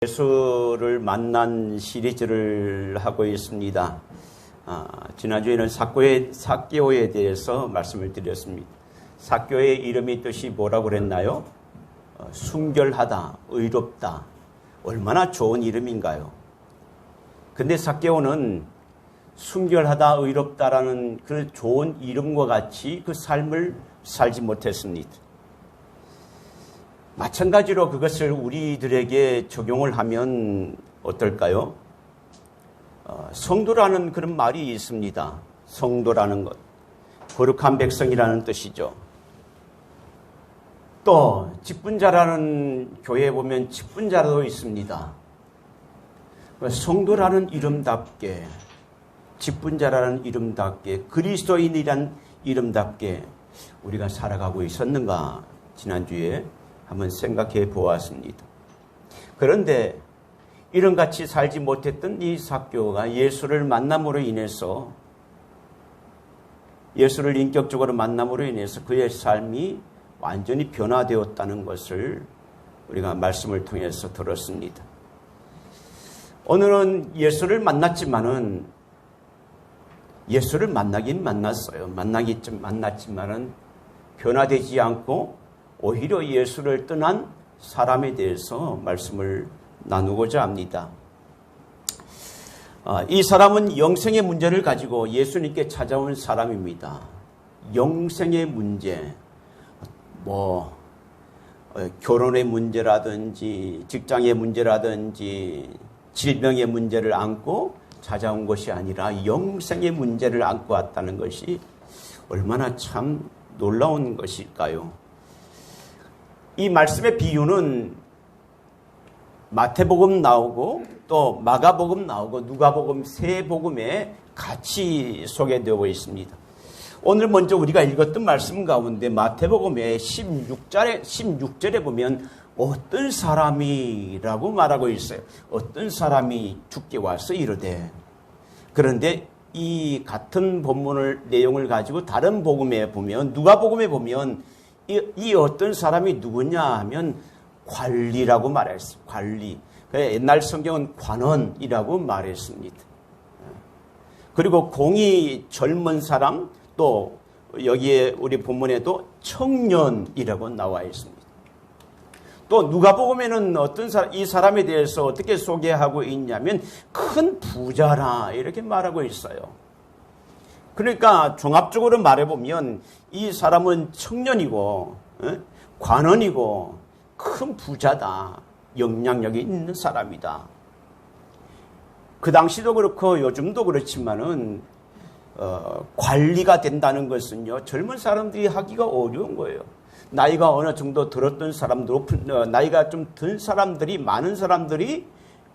예수를 만난 시리즈를 하고 있습니다. 지난주에는 삭개오에 대해서 말씀을 드렸습니다. 삭개오의 이름의 뜻이 뭐라고 그랬나요? 순결하다, 의롭다. 얼마나 좋은 이름인가요? 근데 삭개오는 순결하다, 의롭다라는 그 좋은 이름과 같이 그 삶을 살지 못했습니다. 마찬가지로 그것을 우리들에게 적용을 하면 어떨까요? 성도라는 그런 말이 있습니다. 성도라는 것. 거룩한 백성이라는 뜻이죠. 또 직분자라는 교회에 보면 직분자도 있습니다. 성도라는 이름답게, 직분자라는 이름답게, 그리스도인이란 이름답게 우리가 살아가고 있었는가 지난주에 한번 생각해 보았습니다. 그런데 이런같이 살지 못했던 이 삭개오가 예수를 만남으로 인해서, 예수를 인격적으로 만남으로 인해서 그의 삶이 완전히 변화되었다는 것을 우리가 말씀을 통해서 들었습니다. 오늘은 예수를 만났지만은, 예수를 만나긴 만났어요. 만났지만은 변화되지 않고 오히려 예수를 떠난 사람에 대해서 말씀을 나누고자 합니다. 이 사람은 영생의 문제를 가지고 예수님께 찾아온 사람입니다. 영생의 문제, 결혼의 문제라든지 직장의 문제라든지 질병의 문제를 안고 찾아온 것이 아니라 영생의 문제를 안고 왔다는 것이 얼마나 참 놀라운 것일까요? 이 말씀의 비유는 마태복음 나오고 또 마가복음 나오고 누가복음 세 복음에 같이 소개되고 있습니다. 오늘 먼저 우리가 읽었던 말씀 가운데 마태복음의 16절에 보면 어떤 사람이라고 말하고 있어요. 어떤 사람이 죽게 와서 이르되. 그런데 이 같은 본문을 내용을 가지고 다른 복음에 보면, 누가복음에 보면 이 어떤 사람이 누구냐 하면 관리라고 말했어요. 관리. 옛날 성경은 관원이라고 말했습니다. 그리고 공이 젊은 사람, 또 여기에 우리 본문에도 청년이라고 나와 있습니다. 또 누가복음에는 이 사람에 대해서 어떻게 소개하고 있냐면 큰 부자라 이렇게 말하고 있어요. 그러니까 종합적으로 말해보면 이 사람은 청년이고 관원이고 큰 부자다. 영향력이 있는 사람이다. 그 당시도 그렇고 요즘도 그렇지만은 관리가 된다는 것은요, 젊은 사람들이 하기가 어려운 거예요. 나이가 어느 정도 들었던 사람들, 나이가 좀 든 사람들이, 많은 사람들이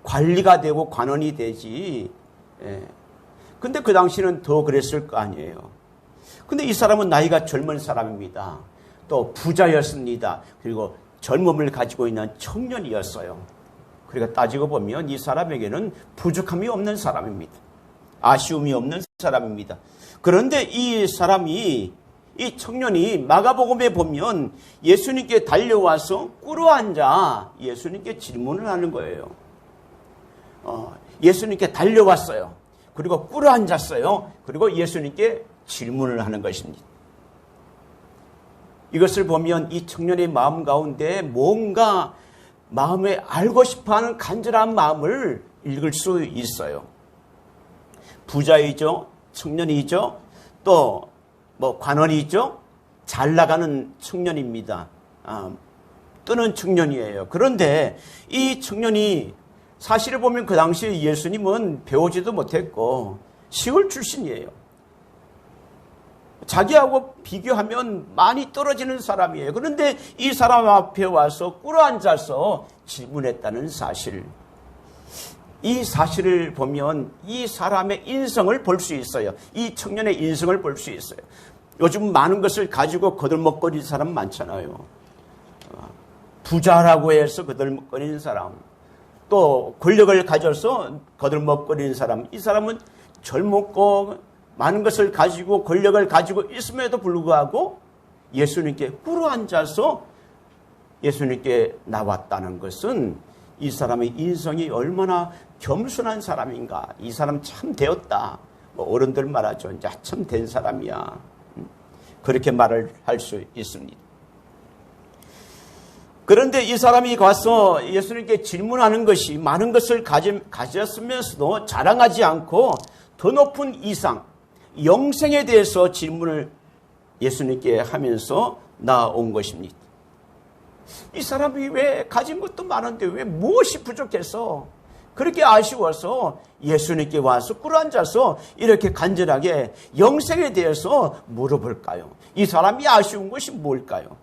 관리가 되고 관원이 되지. 근데 그 당시는 더 그랬을 거 아니에요. 근데 이 사람은 나이가 젊은 사람입니다. 또 부자였습니다. 그리고 젊음을 가지고 있는 청년이었어요. 그러니까 따지고 보면 이 사람에게는 부족함이 없는 사람입니다. 아쉬움이 없는 사람입니다. 그런데 이 청년이 마가복음에 보면 예수님께 달려와서 꿇어앉아 예수님께 질문을 하는 거예요. 예수님께 달려왔어요. 그리고 꿇어앉았어요. 그리고 예수님께 질문을 하는 것입니다. 이것을 보면 이 청년의 마음 가운데 뭔가 마음에 알고 싶어하는 간절한 마음을 읽을 수 있어요. 부자이죠. 청년이죠. 또 관원이죠. 잘 나가는 청년입니다. 뜨는 청년이에요. 그런데 이 청년이 사실을 보면 그 당시에 예수님은 배우지도 못했고 시골 출신이에요. 자기하고 비교하면 많이 떨어지는 사람이에요. 그런데 이 사람 앞에 와서 꿇어앉아서 질문했다는 사실. 이 사실을 보면 이 사람의 인성을 볼 수 있어요. 이 청년의 인성을 볼 수 있어요. 요즘 많은 것을 가지고 거들먹거리는 사람 많잖아요. 부자라고 해서 거들먹거리는 사람. 또 권력을 가져서 거들먹거리는 사람. 이 사람은 젊고 많은 것을 가지고 권력을 가지고 있음에도 불구하고 예수님께 꿇어앉아서 예수님께 나왔다는 것은 이 사람의 인성이 얼마나 겸손한 사람인가. 이 사람 참 되었다. 뭐 어른들 말하죠. 이제 참 된 사람이야. 그렇게 말을 할 수 있습니다. 그런데 이 사람이 가서 예수님께 질문하는 것이 많은 것을 가졌으면서도 자랑하지 않고 더 높은 이상, 영생에 대해서 질문을 예수님께 하면서 나온 것입니다. 이 사람이 왜 가진 것도 많은데 왜 무엇이 부족해서 그렇게 아쉬워서 예수님께 와서 꿇어앉아서 이렇게 간절하게 영생에 대해서 물어볼까요? 이 사람이 아쉬운 것이 뭘까요?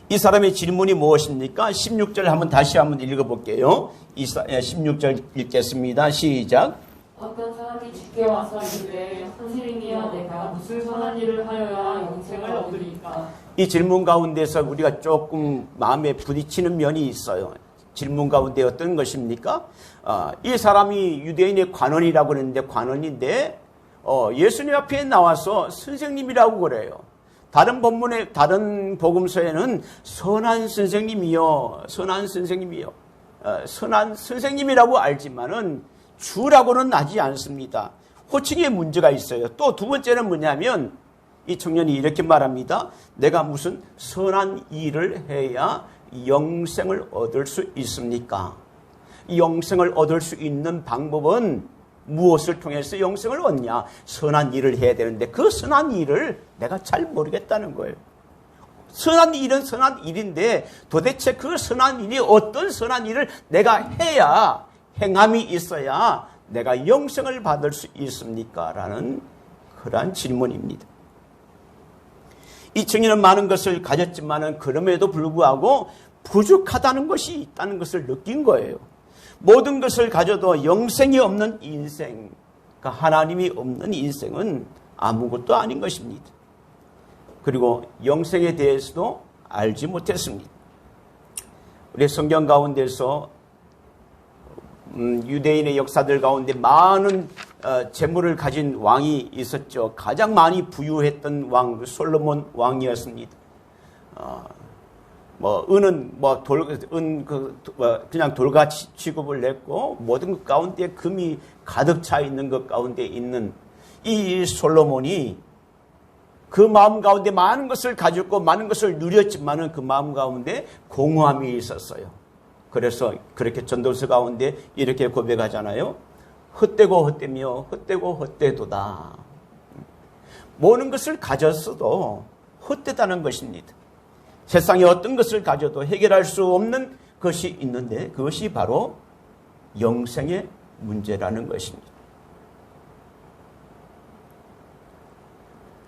이 사람의 질문이 무엇입니까? 16절 다시 한번 읽어볼게요. 16절 읽겠습니다. 시작. 어떤 사람이 주께 와서 이르되 선생님이여 내가 무슨 선한 일을 하여야 영생을 얻으리까? 이 질문 가운데서 우리가 조금 마음에 부딪히는 면이 있어요. 질문 가운데 어떤 것입니까? 이 사람이 유대인의 관원이라고 그랬는데 관원인데 예수님 앞에 나와서 선생님이라고 그래요. 다른 본문에 다른 복음서에는 선한 선생님이요, 선한 선생님이요, 선한 선생님이라고 알지만은 주라고는 하지 않습니다. 호칭에 문제가 있어요. 또 두 번째는 뭐냐면 이 청년이 이렇게 말합니다. 내가 무슨 선한 일을 해야 영생을 얻을 수 있습니까? 영생을 얻을 수 있는 방법은 무엇을 통해서 영생을 얻냐? 선한 일을 해야 되는데 그 선한 일을 내가 잘 모르겠다는 거예요. 선한 일은 선한 일인데 도대체 그 선한 일이 어떤 선한 일을 내가 해야 행함이 있어야 내가 영생을 받을 수 있습니까? 라는 그러한 질문입니다. 이 청년은 많은 것을 가졌지만은 그럼에도 불구하고 부족하다는 것이 있다는 것을 느낀 거예요. 모든 것을 가져도 영생이 없는 인생, 그러니까 하나님이 없는 인생은 아무것도 아닌 것입니다. 그리고 영생에 대해서도 알지 못했습니다. 우리 성경 가운데서 유대인의 역사들 가운데 많은 재물을 가진 왕이 있었죠. 가장 많이 부유했던 왕 솔로몬 왕이었습니다. 은은 그냥 돌같이 취급을 했고 모든 것 가운데 금이 가득 차 있는 것 가운데 있는 이 솔로몬이 그 마음 가운데 많은 것을 가졌고 많은 것을 누렸지만은 그 마음 가운데 공허함이 있었어요. 그래서 그렇게 전도서 가운데 이렇게 고백하잖아요. 헛되고 헛되며 헛되고 헛되도다. 모든 것을 가졌어도 헛되다는 것입니다. 세상에 어떤 것을 가져도 해결할 수 없는 것이 있는데 그것이 바로 영생의 문제라는 것입니다.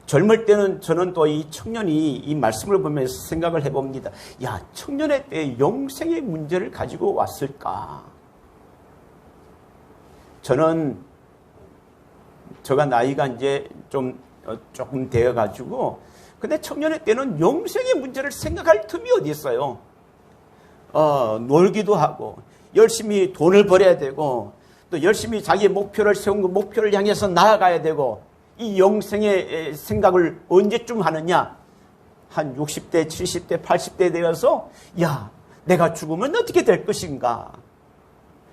젊을 때는 저는 또 이 청년이 이 말씀을 보면서 생각을 해봅니다. 야, 청년의 때 영생의 문제를 가지고 왔을까? 제가 나이가 이제 조금 되어가지고, 근데 청년의 때는 영생의 문제를 생각할 틈이 어디 있어요? 놀기도 하고, 열심히 돈을 벌어야 되고, 또 열심히 자기의 목표를 세운 그 목표를 향해서 나아가야 되고, 이 영생의 생각을 언제쯤 하느냐? 한 60대, 70대, 80대 되어서 야, 내가 죽으면 어떻게 될 것인가?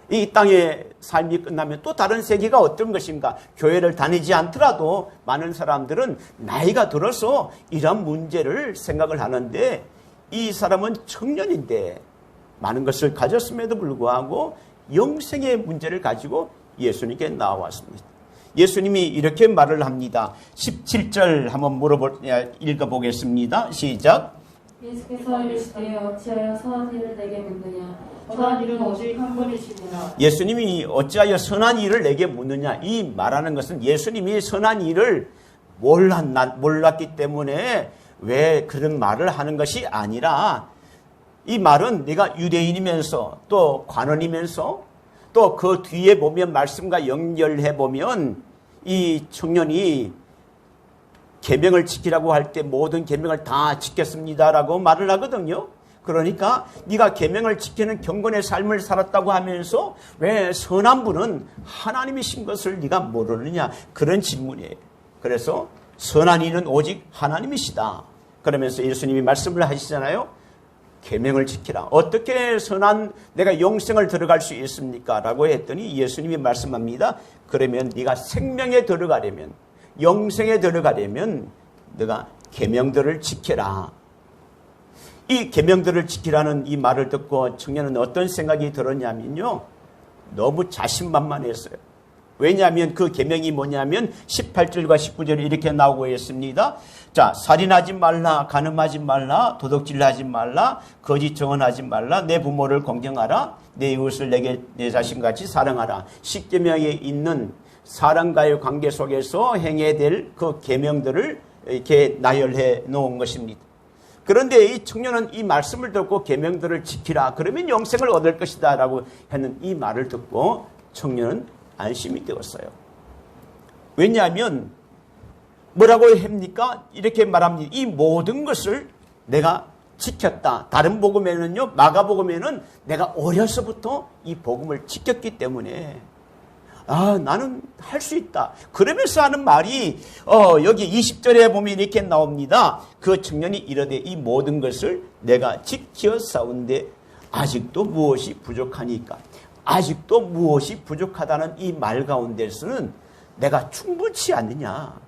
이 땅의 삶이 끝나면 또 다른 세계가 어떤 것인가? 교회를 다니지 않더라도 많은 사람들은 나이가 들어서 이런 문제를 생각을 하는데 이 사람은 청년인데 많은 것을 가졌음에도 불구하고 영생의 문제를 가지고 예수님께 나왔습니다. 예수님이 이렇게 말을 합니다. 17절 한번 읽어보겠습니다. 시작. 예수께서 이르시되 어찌하여 선한 일을 내게 묻느냐? 선한 일은 오직 한 분이시니라. 예수님이 어찌하여 선한 일을 내게 묻느냐? 이 말하는 것은 예수님이 선한 일을 몰랐기 때문에 왜 그런 말을 하는 것이 아니라 이 말은 네가 유대인이면서 또 관원이면서 또 그 뒤에 보면 말씀과 연결해 보면 이 청년이 계명을 지키라고 할 때 모든 계명을 다 지켰습니다라고 말을 하거든요. 그러니까 네가 계명을 지키는 경건의 삶을 살았다고 하면서 왜 선한 분은 하나님이신 것을 네가 모르느냐? 그런 질문이에요. 그래서 선한 이는 오직 하나님이시다. 그러면서 예수님이 말씀을 하시잖아요. 계명을 지키라. 어떻게 선한 내가 영생을 들어갈 수 있습니까? 라고 했더니 예수님이 말씀합니다. 그러면 네가 생명에 들어가려면, 영생에 들어가려면 네가 계명들을 지켜라. 이 계명들을 지키라는 이 말을 듣고 청년은 어떤 생각이 들었냐면요, 너무 자신만만했어요. 왜냐하면 그 계명이 뭐냐면 18절과 19절에 이렇게 나오고 있습니다. 자, 살인하지 말라, 간음하지 말라, 도둑질하지 말라, 거짓 증언하지 말라, 내 부모를 공경하라, 내 이웃을 내 자신같이 사랑하라. 십계명에 있는 사람과의 관계 속에서 행해야 될 그 계명들을 이렇게 나열해 놓은 것입니다. 그런데 이 청년은 이 말씀을 듣고 계명들을 지키라, 그러면 영생을 얻을 것이다 라고 하는 이 말을 듣고 청년은 안심이 되었어요. 왜냐하면 뭐라고 합니까? 이렇게 말합니다. 이 모든 것을 내가 지켰다. 다른 복음에는요, 마가복음에는 내가 어려서부터 이 복음을 지켰기 때문에 나는 할 수 있다. 그러면서 하는 말이 여기 20절에 보면 이렇게 나옵니다. 그 청년이 이르되 이 모든 것을 내가 지켰사온데 아직도 무엇이 부족하니까. 아직도 무엇이 부족하다는 이 말 가운데서는 내가 충분치 않느냐,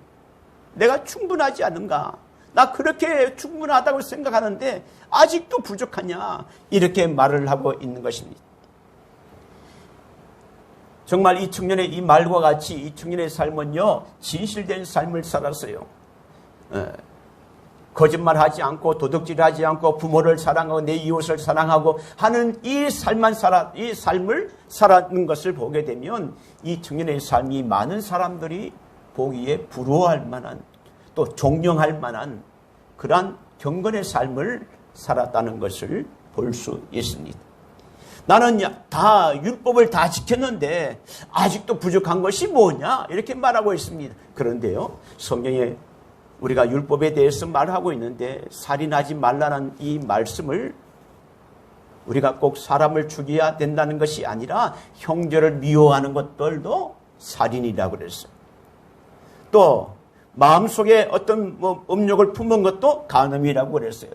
내가 충분하지 않은가, 나 그렇게 충분하다고 생각하는데 아직도 부족하냐, 이렇게 말을 하고 있는 것입니다. 정말 이 청년의 이 말과 같이 이 청년의 삶은요, 진실된 삶을 살았어요. 거짓말하지 않고 도둑질하지 않고 부모를 사랑하고 내 이웃을 사랑하고 하는 이 삶을 살았는 것을 보게 되면 이 청년의 삶이 많은 사람들이 보기에 부러워할 만한, 또 존경할 만한 그러한 경건의 삶을 살았다는 것을 볼 수 있습니다. 나는 다 율법을 다 지켰는데 아직도 부족한 것이 뭐냐, 이렇게 말하고 있습니다. 그런데요, 성경에 우리가 율법에 대해서 말하고 있는데 살인하지 말라는 이 말씀을 우리가 꼭 사람을 죽여야 된다는 것이 아니라 형제를 미워하는 것들도 살인이라고 그랬어요. 또 마음속에 어떤 음욕을 품은 것도 간음이라고 그랬어요.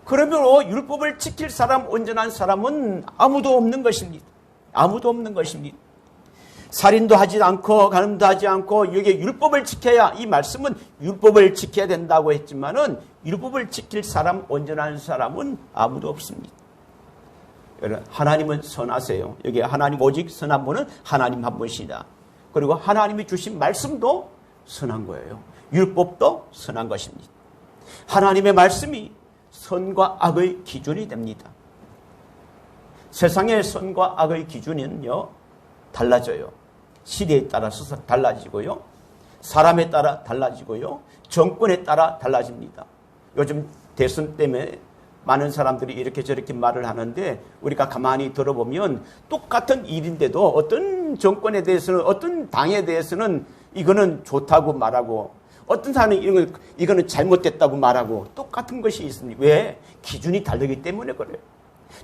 그러면 율법을 지킬 사람, 온전한 사람은 아무도 없는 것입니다. 아무도 없는 것입니다. 살인도 하지 않고 간음도 하지 않고 이게 율법을 지켜야, 이 말씀은 율법을 지켜야 된다고 했지만은 율법을 지킬 사람, 온전한 사람은 아무도 없습니다. 하나님은 선하세요. 여기 하나님 오직 선한 분은 하나님 한 분이시다. 그리고 하나님이 주신 말씀도 선한 거예요. 율법도 선한 것입니다. 하나님의 말씀이 선과 악의 기준이 됩니다. 세상의 선과 악의 기준은요, 달라져요. 시대에 따라서 달라지고요, 사람에 따라 달라지고요, 정권에 따라 달라집니다. 요즘 대선 때문에 많은 사람들이 이렇게 저렇게 말을 하는데 우리가 가만히 들어보면 똑같은 일인데도 어떤 정권에 대해서는, 어떤 당에 대해서는 이거는 좋다고 말하고, 어떤 사람은 이거는 잘못됐다고 말하고, 똑같은 것이 있습니다. 왜? 기준이 다르기 때문에 그래요.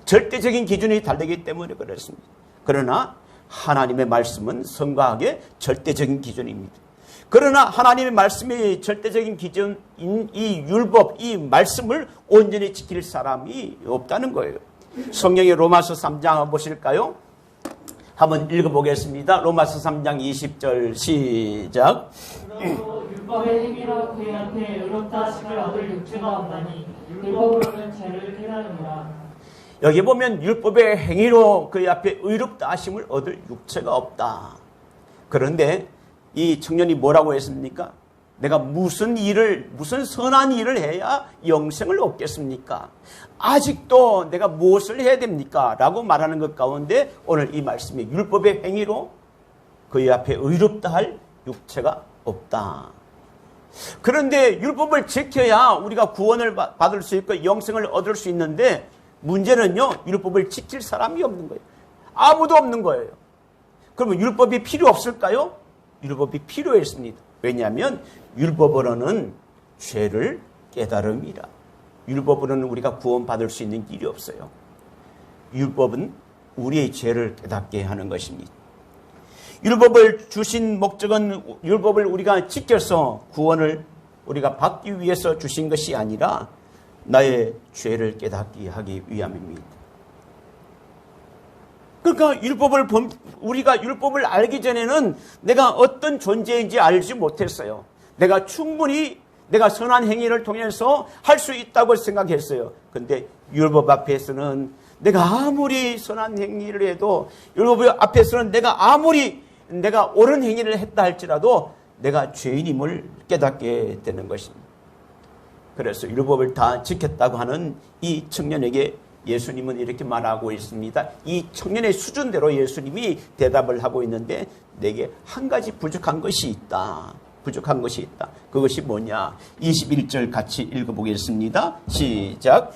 절대적인 기준이 다르기 때문에 그렇습니다. 그러나 하나님의 말씀은 선과 악의 절대적인 기준입니다. 그러나 하나님의 말씀이 절대적인 기준인 이 율법, 이 말씀을 온전히 지킬 사람이 없다는 거예요. 성경의 로마서 3장 한번 보실까요? 한번 읽어보겠습니다. 로마서 3장 20절 시작. 그러므로 율법의 행위로 그에게 의롭다 하심을 얻을 육체가 없나니 율법으로는 죄를 깨달으니라. 여기 보면 율법의 행위로 그의 앞에 의롭다 하심을 얻을 육체가 없다. 그런데 이 청년이 뭐라고 했습니까? 내가 무슨 선한 일을 해야 영생을 얻겠습니까? 아직도 내가 무엇을 해야 됩니까? 라고 말하는 것 가운데 오늘 이 말씀이 율법의 행위로 그의 앞에 의롭다 할 육체가 없다. 그런데 율법을 지켜야 우리가 구원을 받을 수 있고 영생을 얻을 수 있는데 문제는요, 율법을 지킬 사람이 없는 거예요. 아무도 없는 거예요. 그러면 율법이 필요 없을까요? 율법이 필요했습니다. 왜냐하면 율법으로는 죄를 깨달음이라. 율법으로는 우리가 구원받을 수 있는 길이 없어요. 율법은 우리의 죄를 깨닫게 하는 것입니다. 율법을 주신 목적은 율법을 우리가 지켜서 구원을 우리가 받기 위해서 주신 것이 아니라 나의 죄를 깨닫게 하기 위함입니다. 그러니까 우리가 율법을 알기 전에는 내가 어떤 존재인지 알지 못했어요. 내가 충분히 내가 선한 행위를 통해서 할 수 있다고 생각했어요. 근데 율법 앞에서는 내가 아무리 선한 행위를 해도, 율법 앞에서는 내가 아무리 내가 옳은 행위를 했다 할지라도 내가 죄인임을 깨닫게 되는 것입니다. 그래서 율법을 다 지켰다고 하는 이 청년에게 예수님은 이렇게 말하고 있습니다. 이 청년의 수준대로 예수님이 대답을 하고 있는데, 내게 한 가지 부족한 것이 있다. 부족한 것이 있다. 그것이 뭐냐? 21절 같이 읽어보겠습니다. 시작.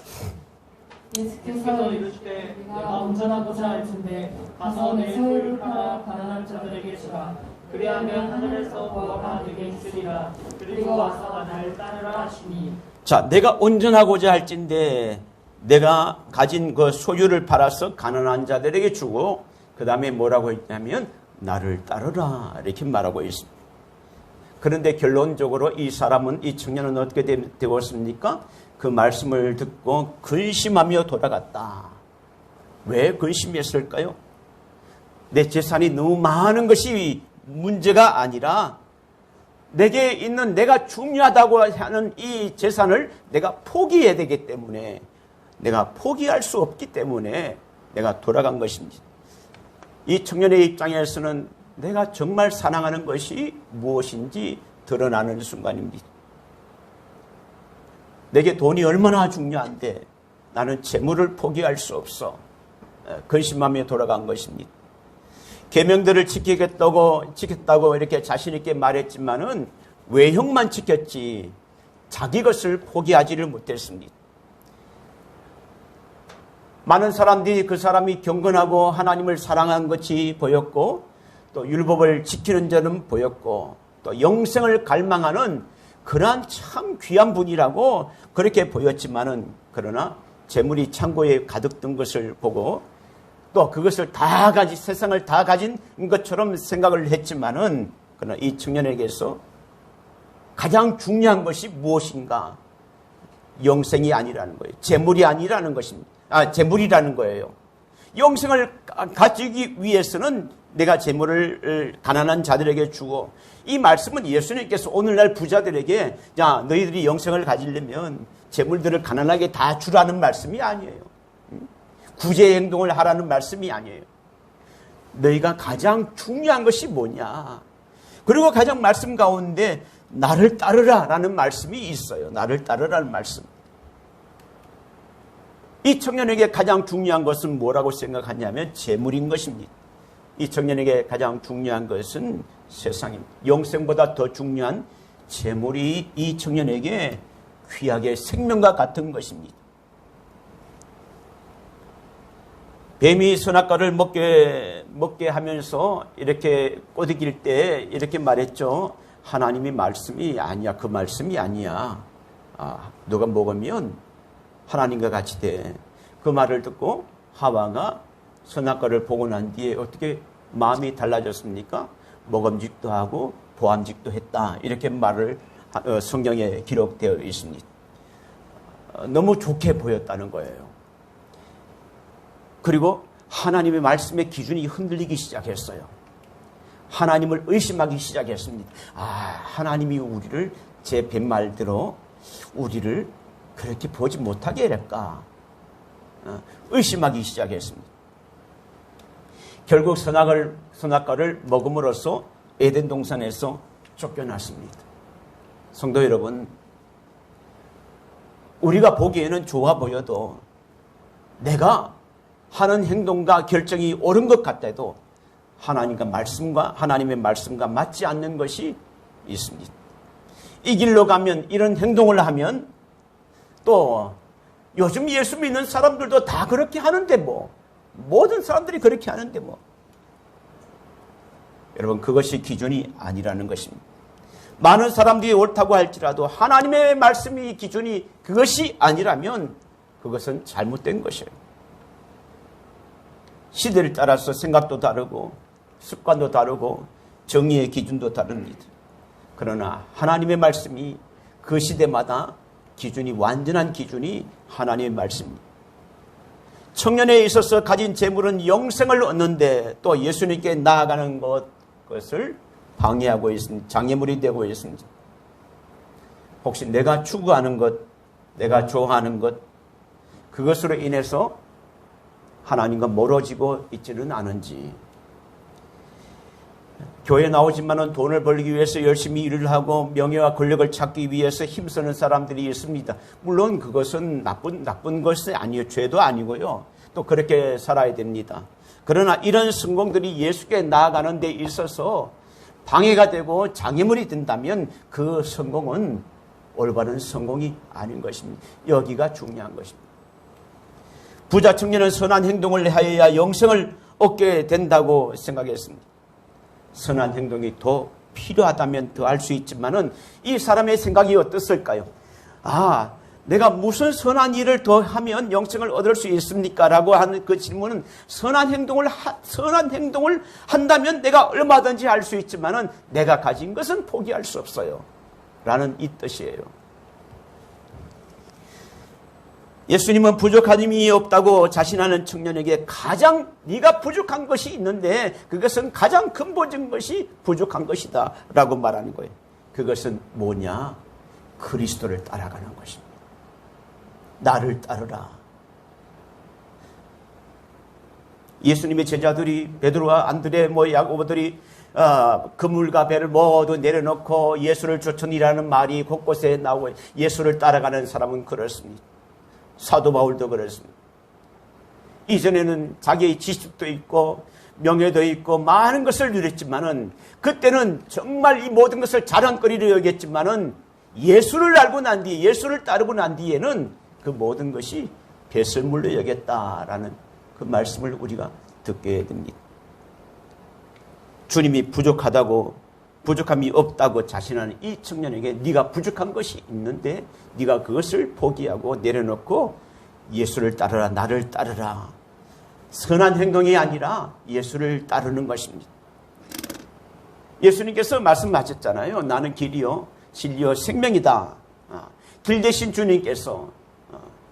예수께서 이르시되 내가 온전하고자 할 텐데 가서 내 소유를 팔아 가난한 자들에게 주라. 그리하면 하늘에서 보화가 내게 있으리라. 그리고 와서 나를 따르라 하시니. 자, 내가 온전하고자 할진데 내가 가진 그 소유를 팔아서 가난한 자들에게 주고, 그 다음에 뭐라고 했냐면 나를 따르라 이렇게 말하고 있습니다. 그런데 결론적으로 이 청년은 어떻게 되었습니까? 그 말씀을 듣고 근심하며 돌아갔다. 왜 근심했을까요? 내 재산이 너무 많은 것이 문제가 아니라, 내게 있는 내가 중요하다고 하는 이 재산을 내가 포기해야 되기 때문에, 내가 포기할 수 없기 때문에 내가 돌아간 것입니다. 이 청년의 입장에서는 내가 정말 사랑하는 것이 무엇인지 드러나는 순간입니다. 내게 돈이 얼마나 중요한데 나는 재물을 포기할 수 없어. 근심하며 돌아간 것입니다. 계명들을 지켰다고 이렇게 자신 있게 말했지만은 외형만 지켰지 자기 것을 포기하지를 못했습니다. 많은 사람들이 그 사람이 경건하고 하나님을 사랑한 것이 보였고, 또 율법을 지키는 자는 보였고, 또 영생을 갈망하는 그러한 참 귀한 분이라고 그렇게 보였지만은, 그러나 재물이 창고에 가득 든 것을 보고 또 그것을 다 가진, 세상을 다 가진 것처럼 생각을 했지만은, 그러나 이 청년에게서 가장 중요한 것이 무엇인가? 영생이 아니라는 거예요. 재물이 아니라는 것입니다. 재물이라는 거예요. 영생을 가지기 위해서는 내가 재물을 가난한 자들에게 주고, 이 말씀은 예수님께서 오늘날 부자들에게 자, 너희들이 영생을 가지려면 재물들을 가난하게 다 주라는 말씀이 아니에요. 구제 행동을 하라는 말씀이 아니에요. 너희가 가장 중요한 것이 뭐냐? 그리고 가장 말씀 가운데 나를 따르라 라는 말씀이 있어요. 나를 따르라는 말씀. 이 청년에게 가장 중요한 것은 뭐라고 생각하냐면 재물인 것입니다. 이 청년에게 가장 중요한 것은 세상입니다. 영생보다 더 중요한 재물이 이 청년에게 귀하게 생명과 같은 것입니다. 뱀이 선악과를 먹게 하면서 이렇게 꼬드길 때 이렇게 말했죠. 하나님의 말씀이 아니야. 그 말씀이 아니야. 누가 먹으면 하나님과 같이 돼. 그 말을 듣고 하와가 선악과를 보고 난 뒤에 어떻게 마음이 달라졌습니까? 먹음직도 하고 보암직도 했다. 이렇게 말을 성경에 기록되어 있습니다. 너무 좋게 보였다는 거예요. 그리고 하나님의 말씀의 기준이 흔들리기 시작했어요. 하나님을 의심하기 시작했습니다. 하나님이 우리를 제 뱃말대로 우리를 그렇게 보지 못하게 할까? 의심하기 시작했습니다. 결국 선악과를 먹음으로써 에덴 동산에서 쫓겨났습니다. 성도 여러분, 우리가 보기에는 좋아 보여도 내가 하는 행동과 결정이 옳은 것 같아도 하나님의 말씀과 맞지 않는 것이 있습니다. 이 길로 가면, 이런 행동을 하면, 또 요즘 예수 믿는 사람들도 다 그렇게 하는데 모든 사람들이 그렇게 하는데 여러분, 그것이 기준이 아니라는 것입니다. 많은 사람들이 옳다고 할지라도 하나님의 말씀이 기준이 그것이 아니라면 그것은 잘못된 것이에요. 시대를 따라서 생각도 다르고 습관도 다르고 정의의 기준도 다릅니다. 그러나 하나님의 말씀이 그 시대마다 기준이, 완전한 기준이 하나님의 말씀입니다. 청년에 있어서 가진 재물은 영생을 얻는데 또 예수님께 나아가는 것을 방해하고 있습니다. 장애물이 되고 있습니다. 혹시 내가 추구하는 것, 내가 좋아하는 것, 그것으로 인해서 하나님과 멀어지고 있지는 않은지. 교회 나오지만은 돈을 벌기 위해서 열심히 일을 하고 명예와 권력을 찾기 위해서 힘쓰는 사람들이 있습니다. 물론 그것은 나쁜 것이 아니에요. 죄도 아니고요. 또 그렇게 살아야 됩니다. 그러나 이런 성공들이 예수께 나아가는 데 있어서 방해가 되고 장애물이 된다면 그 성공은 올바른 성공이 아닌 것입니다. 여기가 중요한 것입니다. 부자 청년은 선한 행동을 하여야 영생을 얻게 된다고 생각했습니다. 선한 행동이 더 필요하다면 더 할 수 있지만은 이 사람의 생각이 어떻을까요? 내가 무슨 선한 일을 더 하면 영생을 얻을 수 있습니까? 라고 하는 그 질문은 선한 행동을 한다면 내가 얼마든지 할 수 있지만은 내가 가진 것은 포기할 수 없어요. 라는 이 뜻이에요. 예수님은 부족한 힘이 없다고 자신하는 청년에게 가장 네가 부족한 것이 있는데 그것은 가장 근본적인 것이 부족한 것이다 라고 말하는 거예요. 그것은 뭐냐? 그리스도를 따라가는 것입니다. 나를 따르라. 예수님의 제자들이 베드로와 안드레 야고보들이 그물과 배를 모두 내려놓고 예수를 쫓으니라는 말이 곳곳에 나오고 예수를 따라가는 사람은 그렇습니다. 사도 바울도 그렇습니다. 이전에는 자기의 지식도 있고 명예도 있고 많은 것을 누렸지만은 그때는 정말 이 모든 것을 자랑거리로 여겼지만은 예수를 알고 난 뒤에, 예수를 따르고 난 뒤에는 그 모든 것이 배설물로 여겼다라는 그 말씀을 우리가 듣게 됩니다. 주님이 부족함이 없다고 자신하는 이 청년에게 네가 부족한 것이 있는데 네가 그것을 포기하고 내려놓고 예수를 따르라, 나를 따르라. 선한 행동이 아니라 예수를 따르는 것입니다. 예수님께서 말씀하셨잖아요. 나는 길이요 진리요 생명이다. 길 대신 주님께서,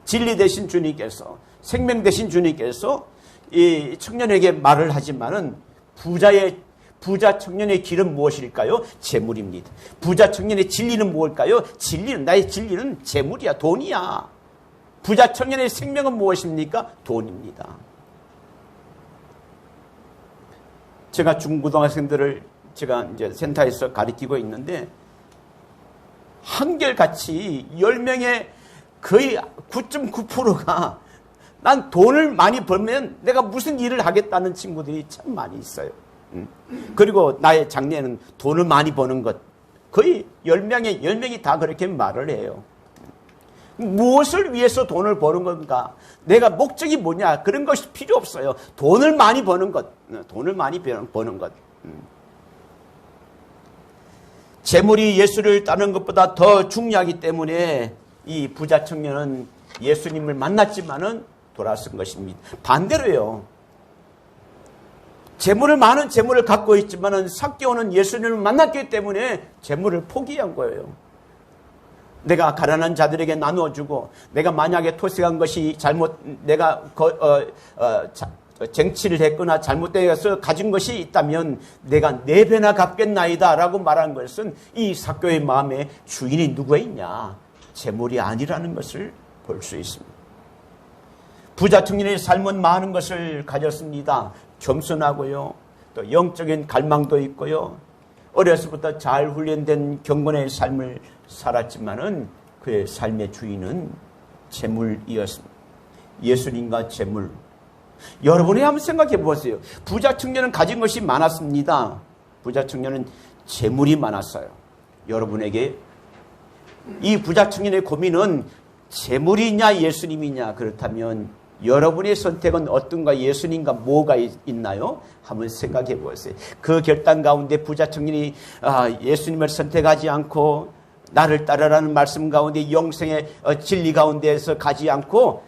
진리 대신 주님께서, 생명 대신 주님께서 이 청년에게 말을 하지만은 부자 청년의 길은 무엇일까요? 재물입니다. 부자 청년의 진리는 무엇일까요? 나의 진리는 재물이야, 돈이야. 부자 청년의 생명은 무엇입니까? 돈입니다. 제가 중고등학생들을 제가 이제 센터에서 가르치고 있는데 한결같이 10명의 거의 9.9%가 난 돈을 많이 벌면 내가 무슨 일을 하겠다는 친구들이 참 많이 있어요. 그리고 나의 장래는 돈을 많이 버는 것. 거의 10명이 다 그렇게 말을 해요. 무엇을 위해서 돈을 버는 건가? 내가 목적이 뭐냐? 그런 것이 필요 없어요. 돈을 많이 버는 것. 돈을 많이 버는 것. 재물이 예수를 따르는 것보다 더 중요하기 때문에 이 부자 청년은 예수님을 만났지만은 돌아선 것입니다. 반대로요. 많은 재물을 갖고 있지만은 삭개오는 예수님을 만났기 때문에 재물을 포기한 거예요. 내가 가난한 자들에게 나누어주고, 내가 만약에 토색한 것이 내가 쟁취를 했거나 잘못되어서 가진 것이 있다면 내가 4배나 갚겠나이다 라고 말한 것은 이 삭개오의 마음에 주인이 누가 있냐? 재물이 아니라는 것을 볼 수 있습니다. 부자 청년의 삶은 많은 것을 가졌습니다. 겸손하고요. 또 영적인 갈망도 있고요. 어려서부터 잘 훈련된 경건의 삶을 살았지만은 그의 삶의 주인은 재물이었습니다. 예수님과 재물. 여러분이 한번 생각해 보세요. 부자 청년은 가진 것이 많았습니다. 부자 청년은 재물이 많았어요. 여러분에게 이 부자 청년의 고민은 재물이냐 예수님이냐. 그렇다면 여러분의 선택은 어떤가? 예수님과 뭐가 있나요? 한번 생각해 보세요. 그 결단 가운데 부자 청년이 예수님을 선택하지 않고 나를 따르라는 말씀 가운데 영생의 진리 가운데에서 가지 않고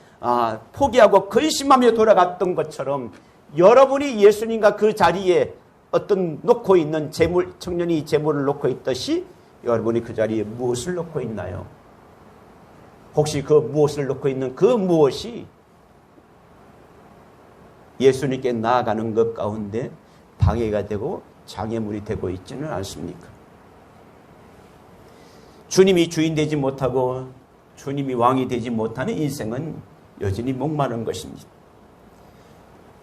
포기하고 근심하며 돌아갔던 것처럼 여러분이 예수님과 그 자리에 어떤 놓고 있는 청년이 재물을 놓고 있듯이 여러분이 그 자리에 무엇을 놓고 있나요? 혹시 그 무엇을 놓고 있는 그 무엇이 예수님께 나아가는 것 가운데 방해가 되고 장애물이 되고 있지는 않습니까? 주님이 주인 되지 못하고 주님이 왕이 되지 못하는 인생은 여전히 목마른 것입니다.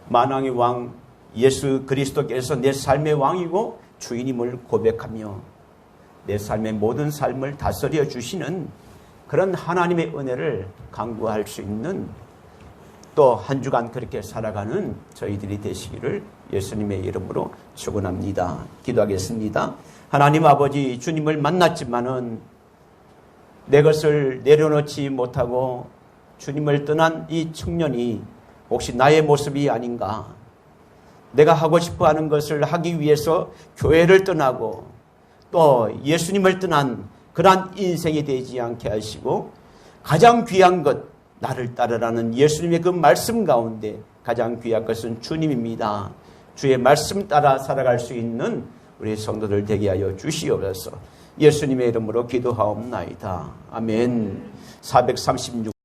만왕의 왕 예수 그리스도께서 내 삶의 왕이고 주인임을 고백하며 내 삶의 모든 삶을 다스려 주시는 그런 하나님의 은혜를 간구할 수 있는 또 한 주간 그렇게 살아가는 저희들이 되시기를 예수님의 이름으로 축원합니다. 기도하겠습니다. 하나님 아버지, 주님을 만났지만은 내 것을 내려놓지 못하고 주님을 떠난 이 청년이 혹시 나의 모습이 아닌가? 내가 하고 싶어 하는 것을 하기 위해서 교회를 떠나고 또 예수님을 떠난 그러한 인생이 되지 않게 하시고 가장 귀한 것, 나를 따르라는 예수님의 그 말씀 가운데 가장 귀한 것은 주님입니다. 주의 말씀 따라 살아갈 수 있는 우리 성도들 되게 하여 주시옵소서. 예수님의 이름으로 기도하옵나이다. 아멘. 436